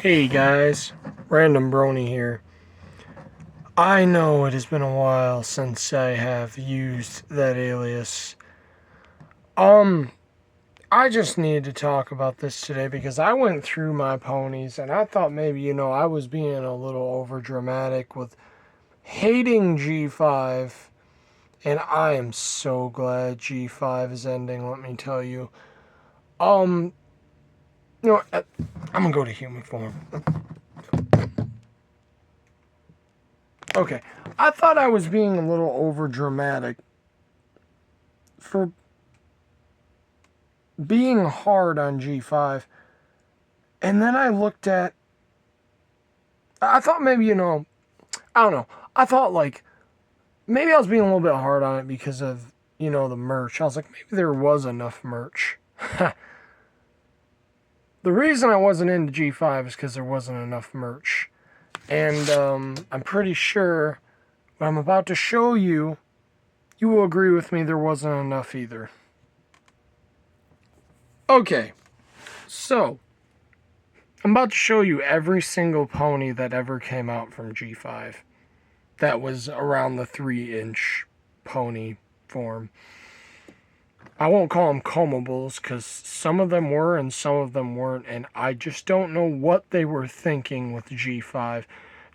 Hey guys, Random Brony here. I know it has been a while since I have used that alias. Um, I just needed to talk about this today because I went through my ponies and I thought maybe, I was being a little over dramatic with hating G5. And I am so glad G5 is ending, let me tell you. Um, I'm gonna go to human form. Okay, I thought I was being a little over dramatic for being hard on G5. And then I looked at, I thought maybe, I don't know. I thought like, maybe I was being a little bit hard on it because of, the merch. I was like, maybe there was enough merch. The reason I wasn't into G5 is because there wasn't enough merch. And I'm pretty sure what I'm about to show you, you will agree with me there wasn't enough either. Okay, so I'm about to show you every single pony that ever came out from G5 that was around the 3-inch pony form. I won't call them comables because some of them were and some of them weren't, and I just don't know what they were thinking with G5.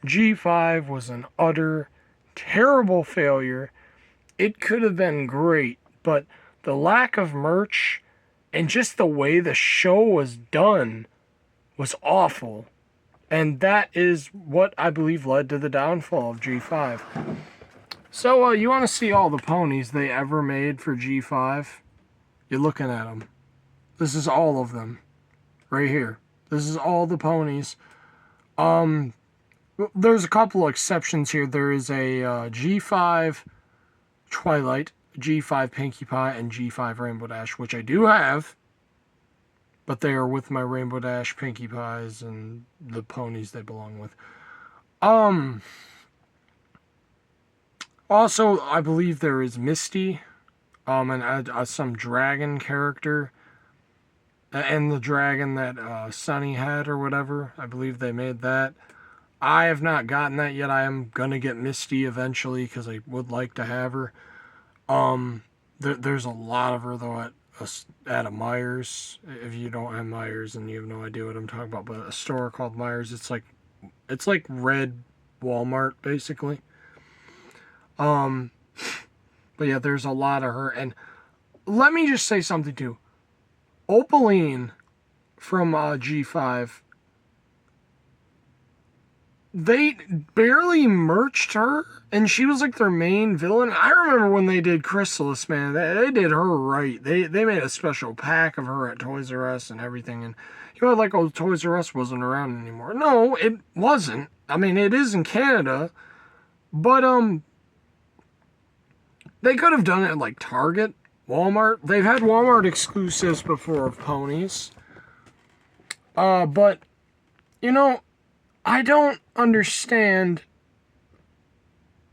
G5 was an utter, terrible failure. It could have been great, but the lack of merch and just the way the show was done was awful. And that is what I believe led to the downfall of G5. So, you want to see all the ponies they ever made for G5? You're looking at them. This is all of them. Right here. This is all the ponies. There's a couple exceptions here. There is a G5 Twilight, G5 Pinkie Pie, and G5 Rainbow Dash, which I do have. But they are with my Rainbow Dash, Pinkie Pies, and the ponies they belong with. Also, I believe there is Misty, and some dragon character, and the dragon that Sunny had or whatever. I believe they made that. I have not gotten that yet. I am gonna get Misty eventually because I would like to have her. There's a lot of her though at a Myers. If you don't have Myers and you have no idea what I'm talking about, but a store called Myers, it's like red Walmart basically. But yeah, there's a lot of her, and let me just say something too. Opaline from G5, they barely merched her, and she was like their main villain. I remember when they did Chrysalis, man, they did her right. They made a special pack of her at Toys R Us and everything, and Toys R Us wasn't around anymore. No, it wasn't. I mean, it is in Canada, but they could have done it at like Target, Walmart. They've had Walmart exclusives before of ponies. But I don't understand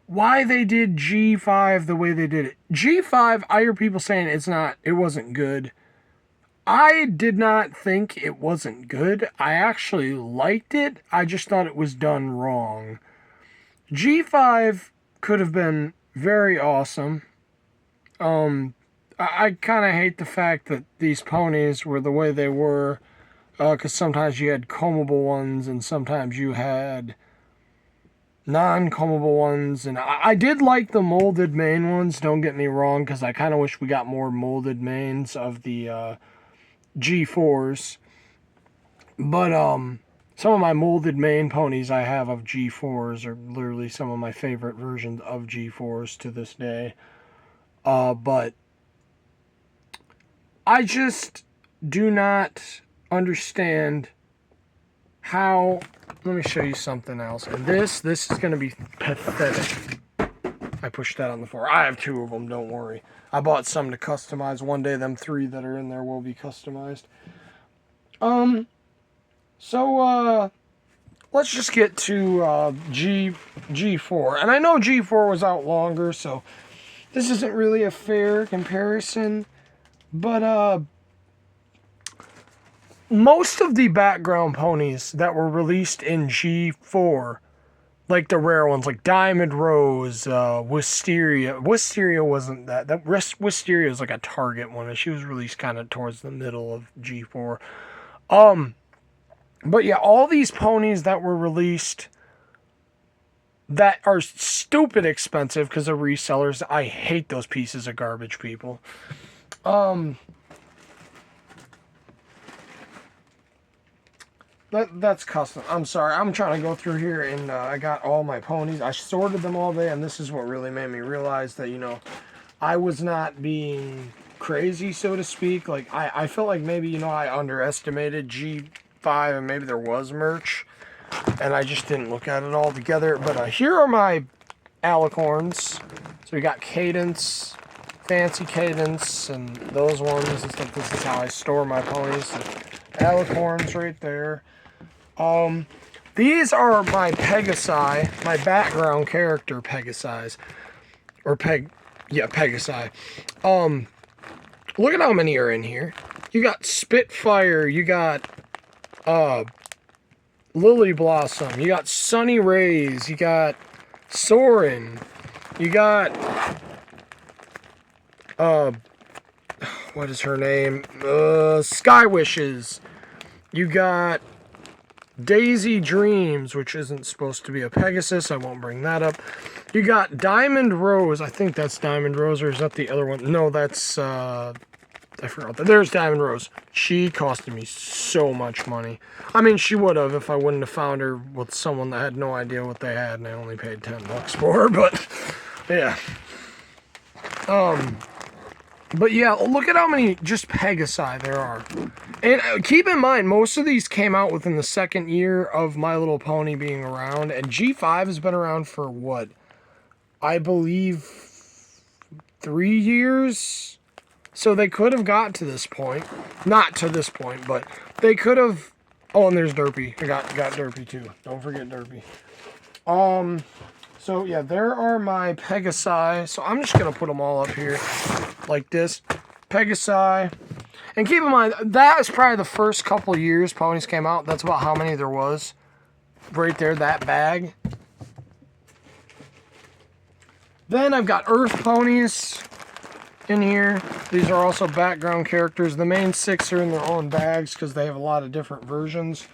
why they did G5 the way they did it. G5, I hear people saying it wasn't good. I did not think it wasn't good. I actually liked it. I just thought it was done wrong. G5 could have been very awesome. I kind of hate the fact that these ponies were the way they were. Because sometimes you had combable ones and sometimes you had non-combable ones. And I did like the molded mane ones, don't get me wrong, because I kind of wish we got more molded manes of the G4s. But some of my molded mane ponies I have of G4s are literally some of my favorite versions of G4s to this day. But I just do not understand how. Let me show you something else. And this is going to be pathetic. I pushed that on the floor. I have 2 of them, don't worry. I bought some to customize. One day them 3 that are in there will be customized. So let's just get to G4. And I know G4 was out longer, so this isn't really a fair comparison. But most of the background ponies that were released in G4, like the rare ones, like Diamond Rose, Wisteria. Wisteria wasn't that. Wisteria is like a Target one, and she was released kind of towards the middle of G4. But yeah, all these ponies that were released that are stupid expensive because of resellers. I hate those pieces of garbage, people. That's custom. I'm sorry. I'm trying to go through here, and I got all my ponies. I sorted them all day, and this is what really made me realize that, I was not being crazy, so to speak. Like, I felt like maybe, I underestimated G5, and maybe there was merch, and I just didn't look at it all together. But here are my alicorns. So we got Cadence, Fancy Cadence, and those ones and stuff. This is how I store my ponies. So, alicorns right there. These are my Pegasi, my background character Pegasi, or Pegasi. Look at how many are in here. You got Spitfire, you got Lily Blossom, you got Sunny Rays, you got Soren, you got what is her name? Sky Wishes. You got Daisy Dreams, which isn't supposed to be a Pegasus. I won't bring that up. You got Diamond Rose. I think that's Diamond Rose, or is that the other one? No, that's, I forgot that. There's Diamond Rose. She costed me so much money. I mean, she would have if I wouldn't have found her with someone that had no idea what they had, and I only paid $10 for her, but, yeah. But yeah, look at how many just Pegasi there are. And keep in mind, most of these came out within the second year of My Little Pony being around. And G5 has been around for what? I believe 3 years? So they could have got to this point. Not to this point, but they could have... Oh, and there's Derpy. I got Derpy too. Don't forget Derpy. So yeah, there are my Pegasi. So I'm just going to put them all up here like this. Pegasi. And keep in mind, that is probably the first couple years ponies came out. That's about how many there was. Right there, that bag. Then I've got Earth ponies in here. These are also background characters. The main 6 are in their own bags because they have a lot of different versions.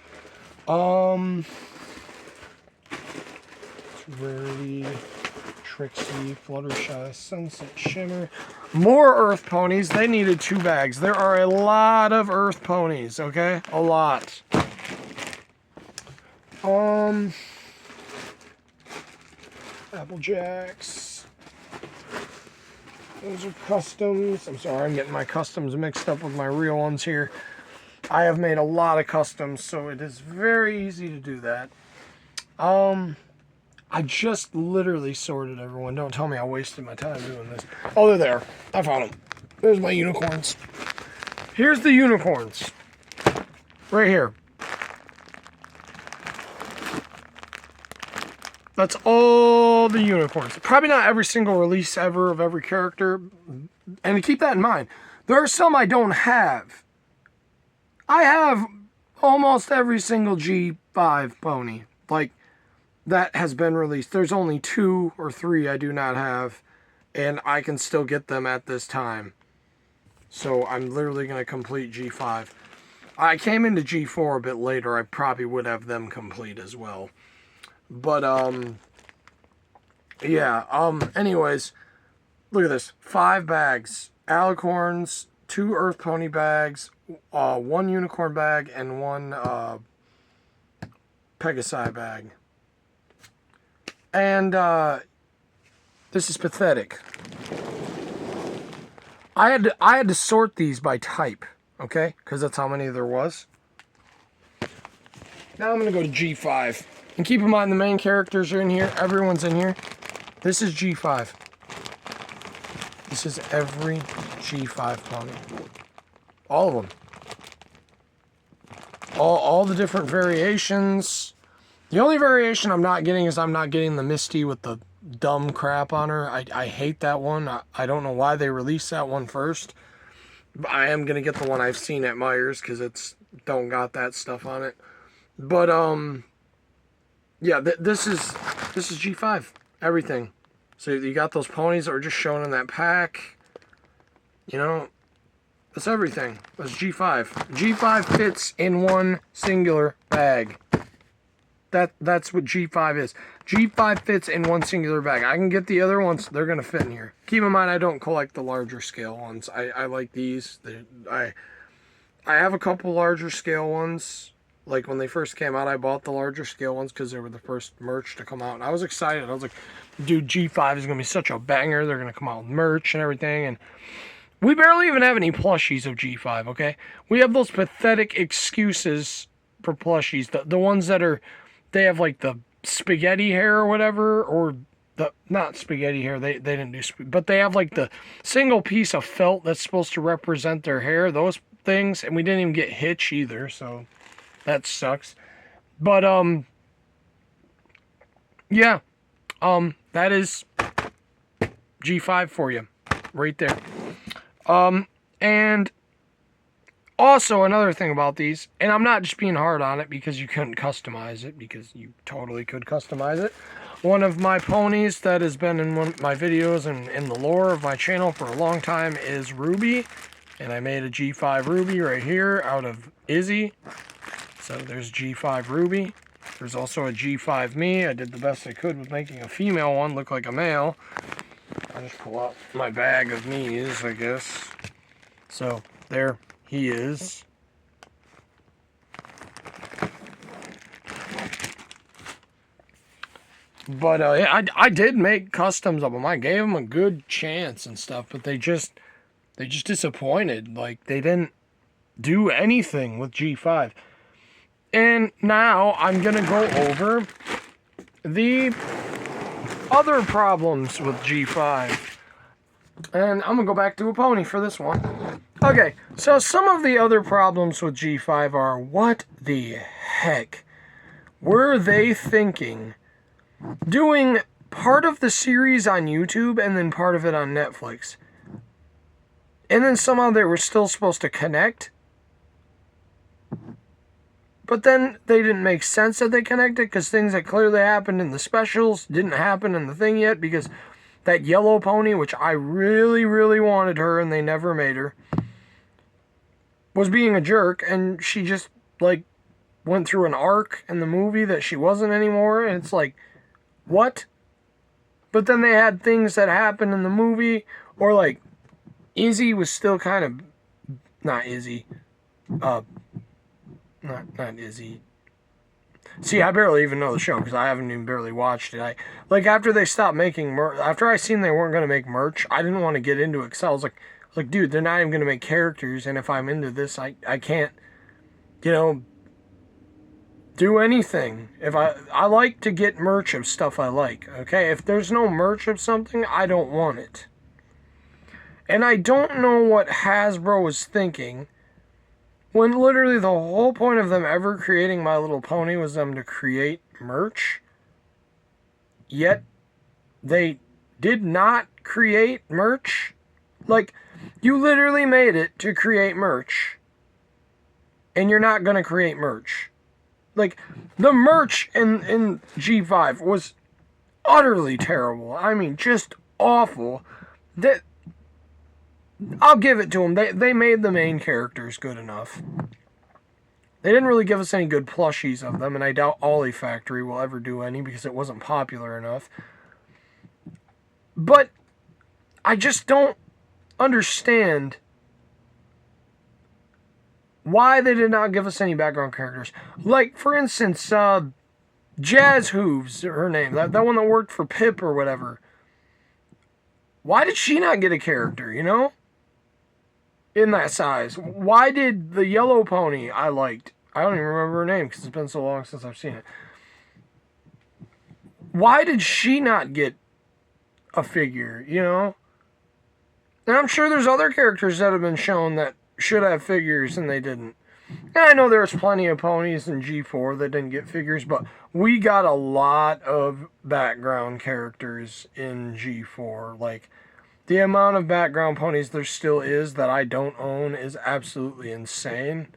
Rarity, Trixie, Fluttershy, Sunset Shimmer. More Earth ponies. They needed 2 bags. There are a lot of Earth ponies, okay? A lot. Applejacks. Those are customs. I'm sorry, I'm getting my customs mixed up with my real ones here. I have made a lot of customs, so it is very easy to do that. I just literally sorted everyone. Don't tell me I wasted my time doing this. Oh, they're there. I found them. There's my unicorns. Here's the unicorns. Right here. That's all the unicorns. Probably not every single release ever of every character. And keep that in mind. There are some I don't have. I have almost every single G5 pony. Like, that has been released. There's only 2 or 3 I do not have, and I can still get them at this time. So I'm literally going to complete G5. I came into G4 a bit later. I probably would have them complete as well. But, yeah, anyways, look at this. 5 bags. Alicorns, 2 Earth Pony bags, 1 unicorn bag, and 1, Pegasi bag. And, this is pathetic. I had to sort these by type, okay? Because that's how many there was. Now I'm going to go to G5. And keep in mind, the main characters are in here. Everyone's in here. This is G5. This is every G5 pony. All of them. All the different variations. The only variation I'm not getting is I'm not getting the Misty with the dumb crap on her. I hate that one. I don't know why they released that one first. But I am going to get the one I've seen at Myers because it's don't got that stuff on it. But yeah, this is G5, everything. So you got those ponies that were just shown in that pack. You know, that's everything. That's G5. G5 fits in one singular bag. That's what G5 is. G5 fits in one singular bag. I can get the other ones. They're going to fit in here. Keep in mind, I don't collect the larger scale ones. I like these. I have a couple larger scale ones. Like when they first came out, I bought the larger scale ones because they were the first merch to come out. And I was excited. I was like, dude, G5 is going to be such a banger. They're going to come out with merch and everything. And we barely even have any plushies of G5, okay? We have those pathetic excuses for plushies. The ones that are... They have like the spaghetti hair or whatever, or the not spaghetti hair. They didn't do, but they have like the single piece of felt that's supposed to represent their hair. Those things, and we didn't even get Hitch either, so that sucks. But yeah, that is G5 for you, right there. And also, another thing about these, and I'm not just being hard on it because you couldn't customize it, because you totally could customize it. One of my ponies that has been in one of my videos and in the lore of my channel for a long time is Ruby. And I made a G5 Ruby right here out of Izzy. So there's G5 Ruby. There's also a G5 Me. I did the best I could with making a female one look like a male. I'll just pull out my bag of me's, I guess. So, there he is. But I did make customs of them. I gave them a good chance and stuff, but they just disappointed. Like, they didn't do anything with G5. And now I'm gonna go over the other problems with G5. And I'm gonna go back to a pony for this one. Okay, so some of the other problems with G5 are, what the heck were they thinking doing part of the series on YouTube and then part of it on Netflix? And then somehow they were still supposed to connect. But then they didn't make sense that they connected, because things that clearly happened in the specials didn't happen in the thing yet, because that yellow pony, which I really, really wanted her and they never made her, was being a jerk, and she just, like, went through an arc in the movie that she wasn't anymore, and it's like, what? But then they had things that happened in the movie, or like, Izzy was still kind of, not Izzy, not Izzy. See, I barely even know the show, because I haven't even barely watched it. Like, after they stopped making merch, after I seen they weren't going to make merch, I didn't want to get into it, because I was like, dude, they're not even going to make characters, and if I'm into this, I can't, you know, do anything. If I like to get merch of stuff I like, okay? If there's no merch of something, I don't want it. And I don't know what Hasbro was thinking, when literally the whole point of them ever creating My Little Pony was them to create merch. Yet, they did not create merch. Like, you literally made it to create merch, and you're not going to create merch. Like, the merch in G5 was utterly terrible. I mean, just awful. I'll give it to them. They made the main characters good enough. They didn't really give us any good plushies of them, and I doubt Ollie Factory will ever do any, because it wasn't popular enough. But I just don't understand why they did not give us any background characters. Like, for instance, Jazz Hooves, her name, that one that worked for Pip or whatever. Why did she not get a character, you know? In that size. Why did the yellow pony I liked, I don't even remember her name because it's been so long since I've seen it. Why did she not get a figure, you know? And I'm sure there's other characters that have been shown that should have figures and they didn't. And I know there's plenty of ponies in G4 that didn't get figures, but we got a lot of background characters in G4. Like, the amount of background ponies there still is that I don't own is absolutely insane.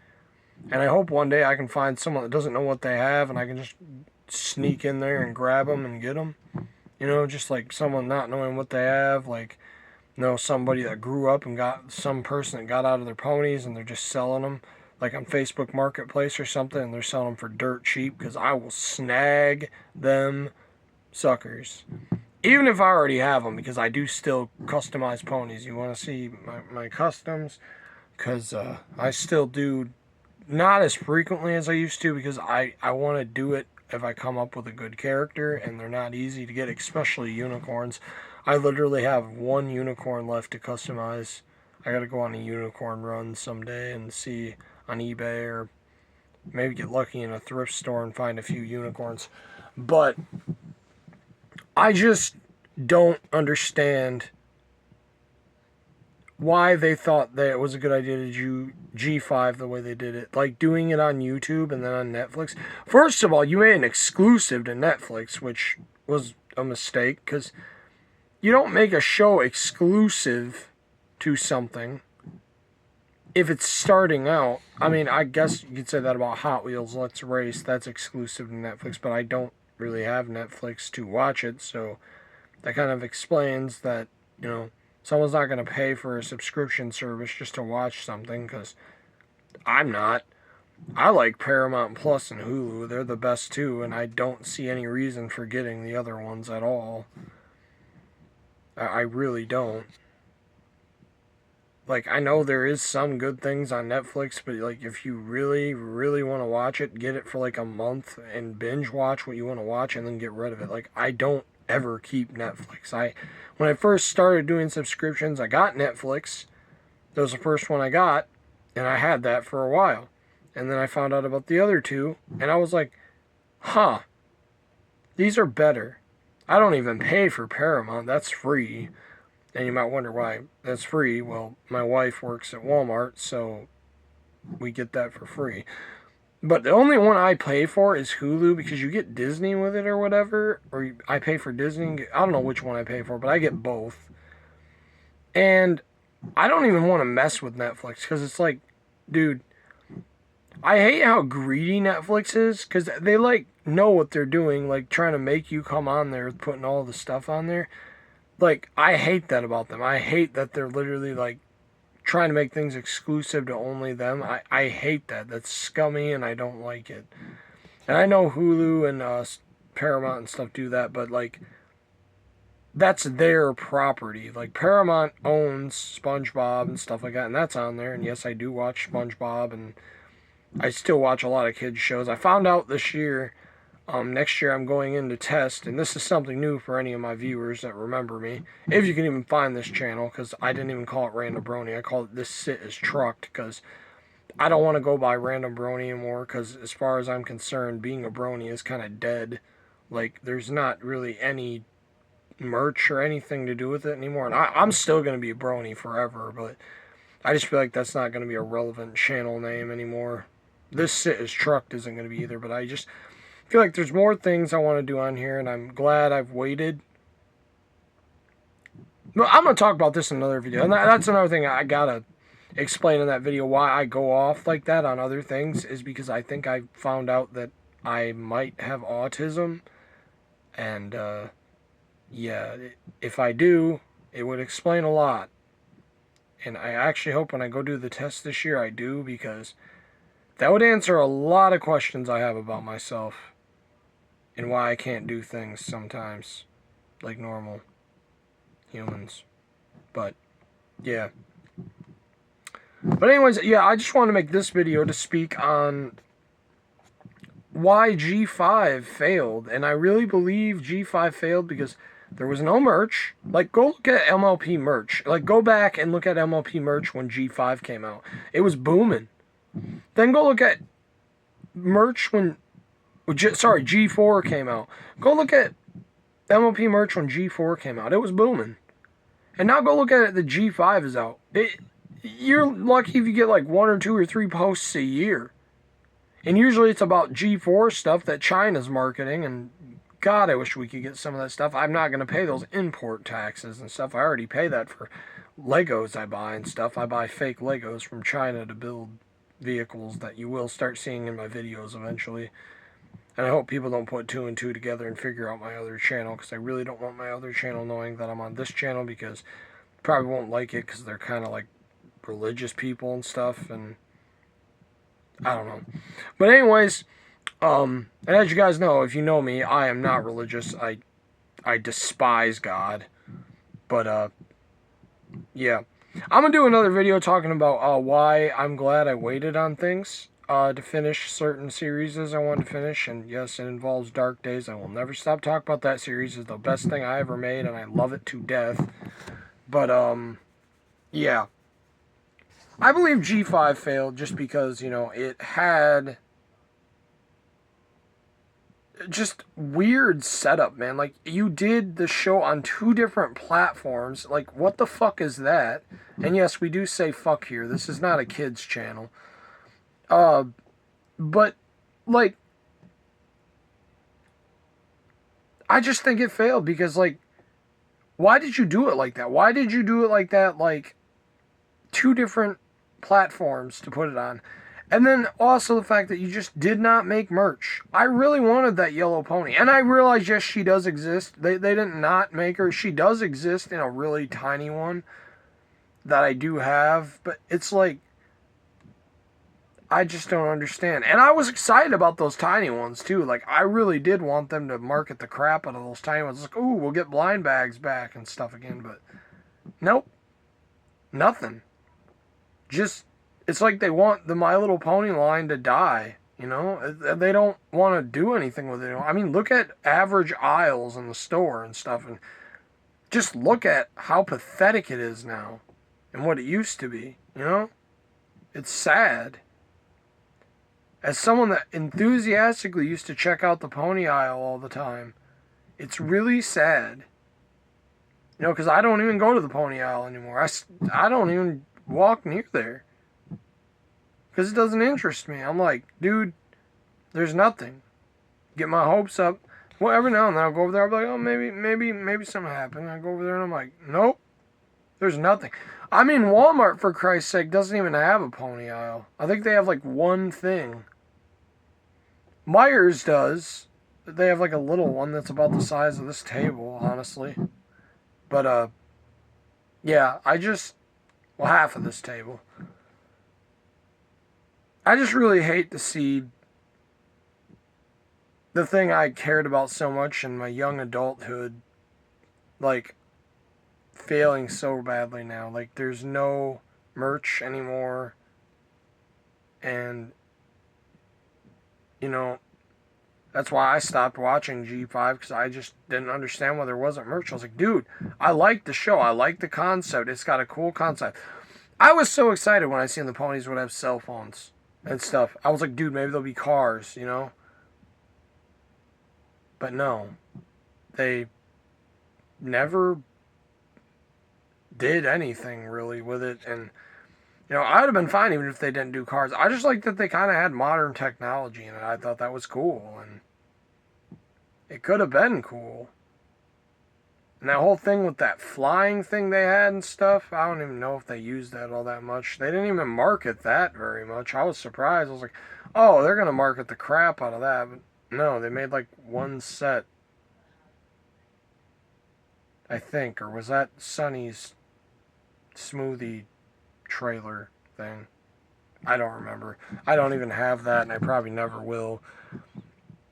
And I hope one day I can find someone that doesn't know what they have and I can just sneak in there and grab them and get them. You know, just like someone not knowing what they have, like, you know, somebody that grew up and got some person that got out of their ponies and they're just selling them, like on Facebook Marketplace or something, and they're selling them for dirt cheap, because I will snag them suckers. Even if I already have them, because I do still customize ponies. You want to see my customs? Because I still do, not as frequently as I used to, because I want to do it if I come up with a good character, and they're not easy to get, especially unicorns. I literally have one unicorn left to customize. I gotta go on a unicorn run someday and see on eBay, or maybe get lucky in a thrift store and find a few unicorns. But I just don't understand why they thought that it was a good idea to do G5 the way they did it. Like doing it on YouTube and then on Netflix. First of all, you made an exclusive to Netflix, which was a mistake, because you don't make a show exclusive to something if it's starting out. I mean, I guess you could say that about Hot Wheels Let's Race. That's exclusive to Netflix, but I don't really have Netflix to watch it, so that kind of explains that, you know, someone's not going to pay for a subscription service just to watch something, because I'm not. I like Paramount Plus and Hulu. They're the best too, and I don't see any reason for getting the other ones at all. I really don't. Like, I know there is some good things on Netflix, but like, if you really, really want to watch it, get it for like a month and binge watch what you want to watch and then get rid of it. Like, I don't ever keep Netflix. When I first started doing subscriptions, I got Netflix. That was the first one I got, and I had that for a while. And then I found out about the other two, and I was like, huh, these are better. I don't even pay for Paramount. That's free. And you might wonder why that's free. Well, my wife works at Walmart, so we get that for free. But the only one I pay for is Hulu, because you get Disney with it or whatever. Or I pay for Disney. I don't know which one I pay for, but I get both. And I don't even want to mess with Netflix, because it's like, dude, I hate how greedy Netflix is, because they like know what they're doing, like trying to make you come on there, putting all the stuff on there. Like, I hate that about them. I hate that they're literally like trying to make things exclusive to only them. I hate that. That's scummy, and I don't like it. And I know Hulu and Paramount and stuff do that, but like, that's their property. Like, Paramount owns SpongeBob and stuff like that, and that's on there. And yes, I do watch SpongeBob, and I still watch a lot of kids shows. I found out this year, next year I'm going in to test, and this is something new for any of my viewers that remember me, if you can even find this channel, because I didn't even call it Random Brony. I call it This Sit Is Trucked, because I don't want to go by Random Brony anymore, because as far as I'm concerned, being a brony is kind of dead. Like, there's not really any merch or anything to do with it anymore, and I'm still going to be a brony forever, but I just feel like that's not going to be a relevant channel name anymore. This Sit Is Trucked isn't going to be either, but I just feel like there's more things I want to do on here, and I'm glad I've waited. No, I'm going to talk about this in another video, and that's another thing I got to explain in that video. Why I go off like that on other things is because I think I found out that I might have autism, and yeah, if I do, it would explain a lot. And I actually hope when I go do the test this year I do, because that would answer a lot of questions I have about myself and why I can't do things sometimes like normal humans. But yeah. But anyways, yeah, I just want to make this video to speak on why G5 failed. And I really believe G5 failed because there was no merch. Like, go look at MLP merch. Like, go back and look at MLP merch when G5 came out. It was booming. Then go look at merch when... Sorry, G4 came out. Go look at MLP merch when G4 came out. It was booming. And now go look at it, the G5 is out. You're lucky if you get like 1 or 2 or 3 posts a year. And usually it's about G4 stuff that China's marketing, and God, I wish we could get some of that stuff. I'm not going to pay those import taxes and stuff. I already pay that for Legos I buy and stuff. I buy fake Legos from China to build vehicles that you will start seeing in my videos eventually. And I hope people don't put 2 and 2 together and figure out my other channel, because I really don't want my other channel knowing that I'm on this channel, because probably won't like it because they're kind of like religious people and stuff, and I don't know. But anyways, and as you guys know, if you know me, I am not religious. I despise God. But yeah. I'm gonna do another video talking about why I'm glad I waited on things to finish certain series I wanted to finish. And yes, it involves Dark Days. I will never stop talking about that series. It's the best thing I ever made, and I love it to death. But yeah. I believe G5 failed just because, you know, it had just weird setup, man. Like, you did the show on 2 different platforms. Like, what the fuck is that? And yes, we do say fuck here. This is not a kid's channel. But, like, I just think it failed because, like, why did you do it like that? Why did you do it like that, like, 2 different platforms to put it on? And then also the fact that you just did not make merch. I really wanted that yellow pony. And I realize, yes, she does exist. They didn't not make her. She does exist in a really tiny one that I do have. But it's like, I just don't understand. And I was excited about those tiny ones, too. Like, I really did want them to market the crap out of those tiny ones. Like, ooh, we'll get blind bags back and stuff again. But nope. Nothing. Just... it's like they want the My Little Pony line to die, you know? They don't want to do anything with it. I mean, look at average aisles in the store and stuff, and just look at how pathetic it is now and what it used to be, you know? It's sad. As someone that enthusiastically used to check out the pony aisle all the time, it's really sad. You know, because I don't even go to the pony aisle anymore. I don't even walk near there. Because it doesn't interest me. I'm like, dude, there's nothing. Get my hopes up. Well, every now and then I'll go over there. I'll be like, oh, maybe something happened. I go over there and I'm like, nope, there's nothing. I mean, Walmart, for Christ's sake, doesn't even have a pony aisle. I think they have like one thing. Myers does. They have like a little one that's about the size of this table, honestly. But, yeah, well, half of this table. I just really hate to see the thing I cared about so much in my young adulthood, like, failing so badly now. Like, there's no merch anymore. And, you know, that's why I stopped watching G5, because I just didn't understand why there wasn't merch. I was like, dude, I like the show. I like the concept. It's got a cool concept. I was so excited when I seen the ponies would have cell phones and stuff. I was like, dude, maybe there'll be cars, you know? But no. They never did anything really with it. And, you know, I would have been fine even if they didn't do cars. I just like that they kind of had modern technology in it. I thought that was cool. And it could have been cool. And that whole thing with that flying thing they had and stuff, I don't even know if they used that all that much. They didn't even market that very much. I was surprised. I was like, oh, they're going to market the crap out of that. But no, they made like one set, I think. Or was that Sunny's smoothie trailer thing? I don't remember. I don't even have that, and I probably never will.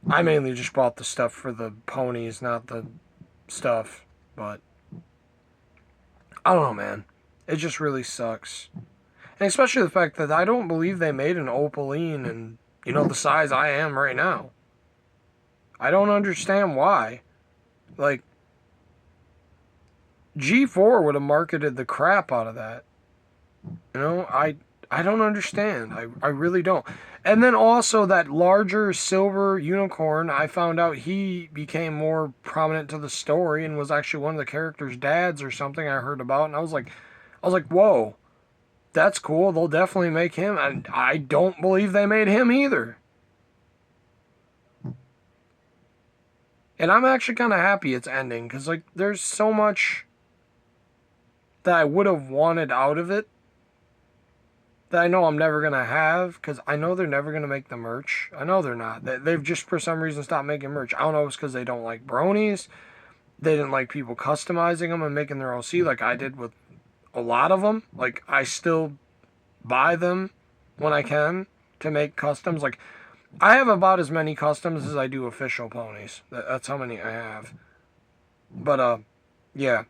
I mainly just bought the stuff for the ponies, not the stuff. But I don't know, man. It just really sucks. And especially the fact that I don't believe they made an Opaline and, you know, the size I am right now. I don't understand why. Like, G4 would have marketed the crap out of that. You know, I don't understand. I really don't. And then also that larger silver unicorn, I found out he became more prominent to the story and was actually one of the characters' dads or something I heard about. And I was like, whoa, that's cool. They'll definitely make him. And I don't believe they made him either. And I'm actually kind of happy it's ending, because, like, there's so much that I would have wanted out of it that I know I'm never going to have, because I know they're never going to make the merch. I know they're not. They've just for some reason stopped making merch. I don't know if it's because they don't like bronies. They didn't like people customizing them and making their OC like I did with a lot of them. Like, I still buy them when I can to make customs. Like, I have about as many customs as I do official ponies. That's how many I have. But, yeah.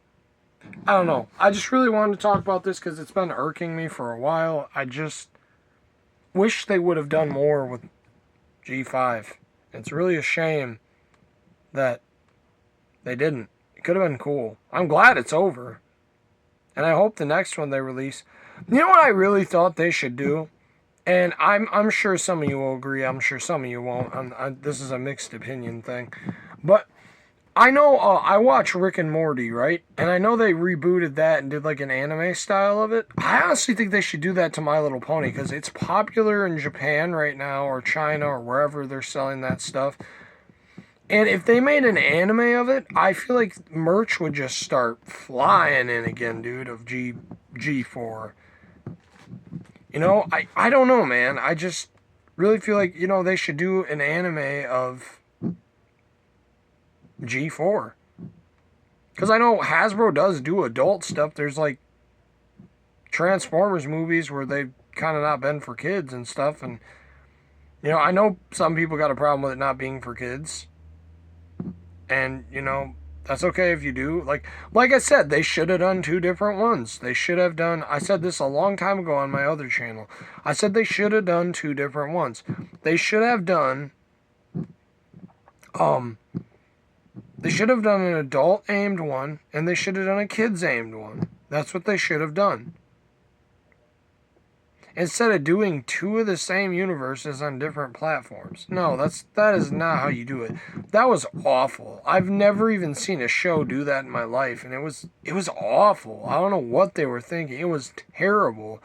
I don't know. I just really wanted to talk about this because it's been irking me for a while. I just wish they would have done more with G5. It's really a shame that they didn't. It could have been cool. I'm glad it's over. And I hope the next one they release. You know what I really thought they should do? And I'm sure some of you will agree. I'm sure some of you won't. This is a mixed opinion thing. But I know I watch Rick and Morty, right? And I know they rebooted that and did like an anime style of it. I honestly think they should do that to My Little Pony because it's popular in Japan right now or China or wherever they're selling that stuff. And if they made an anime of it, I feel like merch would just start flying in again, dude, of G4. You know, I don't know, man. I just really feel like, they should do an anime of G4. Because I know Hasbro does do adult stuff. There's like Transformers movies where they've kind of not been for kids and stuff. And, I know some people got a problem with it not being for kids. And, that's okay if you do. Like I said, they should have done 2 different ones. They should have done, I said this a long time ago on my other channel. I said they should have done 2 different ones. They should have done, they should have done an adult-aimed one, and they should have done a kids-aimed one. That's what they should have done. Instead of doing 2 of the same universes on different platforms. No, that is not how you do it. That was awful. I've never even seen a show do that in my life, and it was awful. I don't know what they were thinking. It was terrible.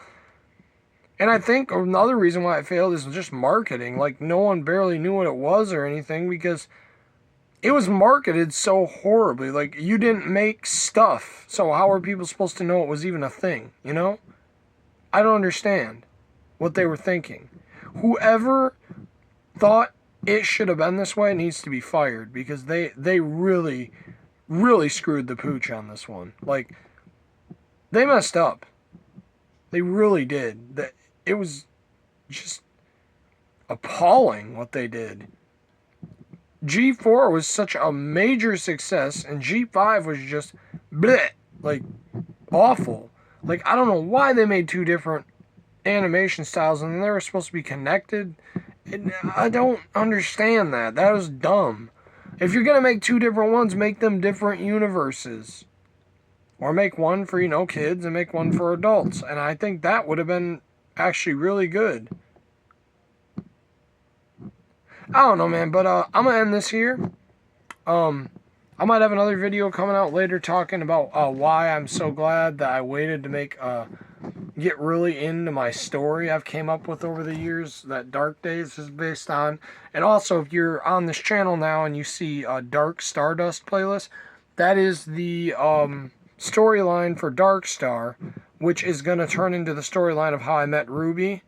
And I think another reason why it failed is just marketing. Like, no one barely knew what it was or anything because it was marketed so horribly. Like, you didn't make stuff, so how are people supposed to know it was even a thing, I don't understand what they were thinking. Whoever thought it should have been this way needs to be fired because they really, really screwed the pooch on this one. Like, they messed up. They really did. It was just appalling what they did. G4 was such a major success, and G5 was just bleh, like, awful. Like, I don't know why they made 2 different animation styles and they were supposed to be connected. I don't understand that. That was dumb. If you're going to make 2 different ones, make them different universes. Or make one for, kids and make one for adults. And I think that would have been actually really good. I don't know, man, but I'm going to end this here. I might have another video coming out later talking about why I'm so glad that I waited to get really into my story I've came up with over the years that Dark Days is based on. And also, if you're on this channel now and you see a Dark Stardust playlist, that is the storyline for Dark Star, which is going to turn into the storyline of how I met Ruby.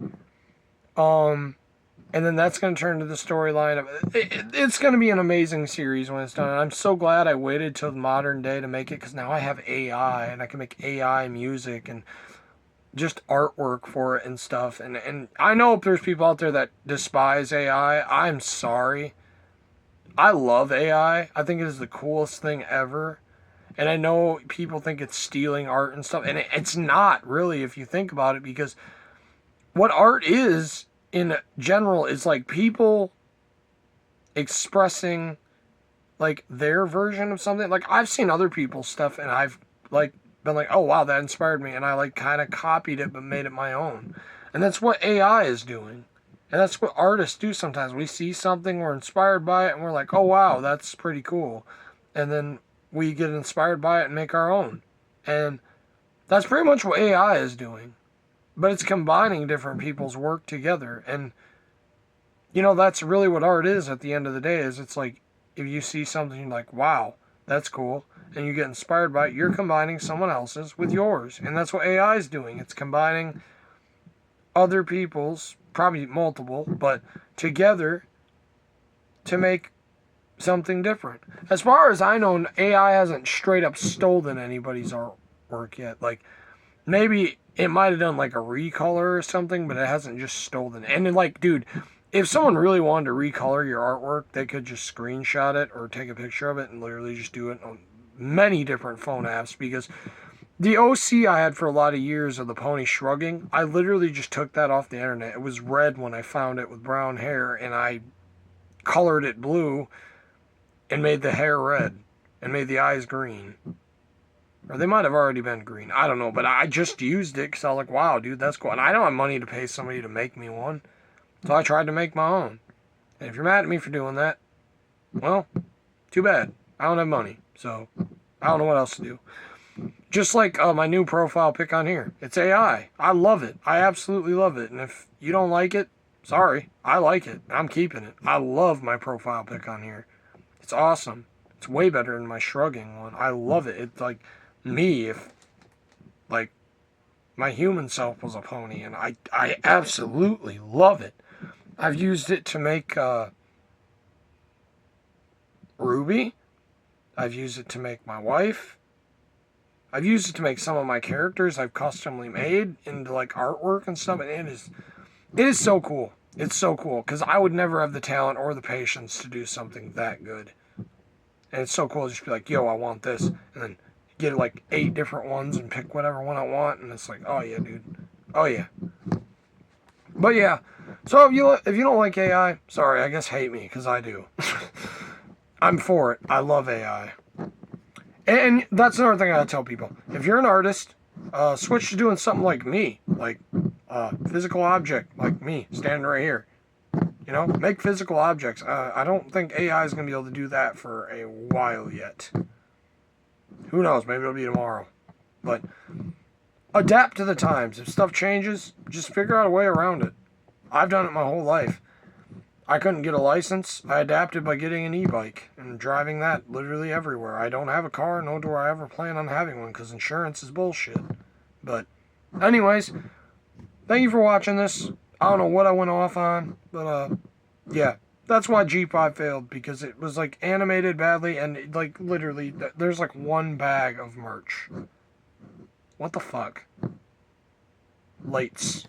And then that's going to turn into the storyline of... It's going to be an amazing series when it's done. And I'm so glad I waited till the modern day to make it, because now I have AI, and I can make AI music and just artwork for it and stuff. And I know if there's people out there that despise AI, I'm sorry. I love AI. I think it is the coolest thing ever. And I know people think it's stealing art and stuff. And it's not, really, if you think about it, because what art is... in general, is like people expressing like their version of something. Like, I've seen other people's stuff and I've like been like, oh wow, that inspired me, and I like kind of copied it but made it my own. And that's what AI is doing, and that's what artists do sometimes. We see something, we're inspired by it, and we're like, oh wow, that's pretty cool, and then we get inspired by it and make our own. And that's pretty much what AI is doing. But it's combining different people's work together. And, that's really what art is at the end of the day. Is it's like, if you see something, you're like, wow, that's cool. And you get inspired by it, you're combining someone else's with yours. And that's what AI is doing. It's combining other people's, probably multiple, but together to make something different. As far as I know, AI hasn't straight up stolen anybody's artwork yet. Like, maybe it might have done like a recolor or something, but it hasn't just stolen it. And then, like, dude, if someone really wanted to recolor your artwork, they could just screenshot it or take a picture of it and literally just do it on many different phone apps. Because the OC I had for a lot of years of the pony shrugging, I literally just took that off the internet. It was red when I found it with brown hair, and I colored it blue and made the hair red and made the eyes green. Or they might have already been green. I don't know, but I just used it because I was like, wow, dude, that's cool. And I don't have money to pay somebody to make me one. So I tried to make my own. And if you're mad at me for doing that, well, too bad. I don't have money. So I don't know what else to do. Just like my new profile pic on here. It's AI. I love it. I absolutely love it. And if you don't like it, sorry. I like it. I'm keeping it. I love my profile pic on here. It's awesome. It's way better than my shrugging one. I love it. It's like me if, like, my human self was a pony. And I absolutely love it. I've used it to make Ruby. I've used it to make my wife. I've used it to make some of my characters I've customly made into like artwork and stuff, and it is so cool. It's so cool because I would never have the talent or the patience to do something that good. And it's so cool to just be like, yo, I want this, and then get like 8 different ones and pick whatever one I want, and it's like, oh yeah, dude, oh yeah. But yeah, so if you don't like AI, sorry, I guess hate me because I do. I'm for it. I love AI. And that's another thing I tell people. If you're an artist, switch to doing something like me. Like physical object, like me, standing right here. You know, make physical objects. I don't think AI is going to be able to do that for a while yet. Who knows? Maybe it'll be tomorrow. But adapt to the times. If stuff changes, just figure out a way around it. I've done it my whole life. I couldn't get a license. I adapted by getting an e-bike and driving that literally everywhere. I don't have a car, nor do I ever plan on having one because insurance is bullshit. But anyways, thank you for watching this. I don't know what I went off on, but yeah. That's why G5 failed, because it was like animated badly and like literally there's like one bag of merch. What the fuck? Lights.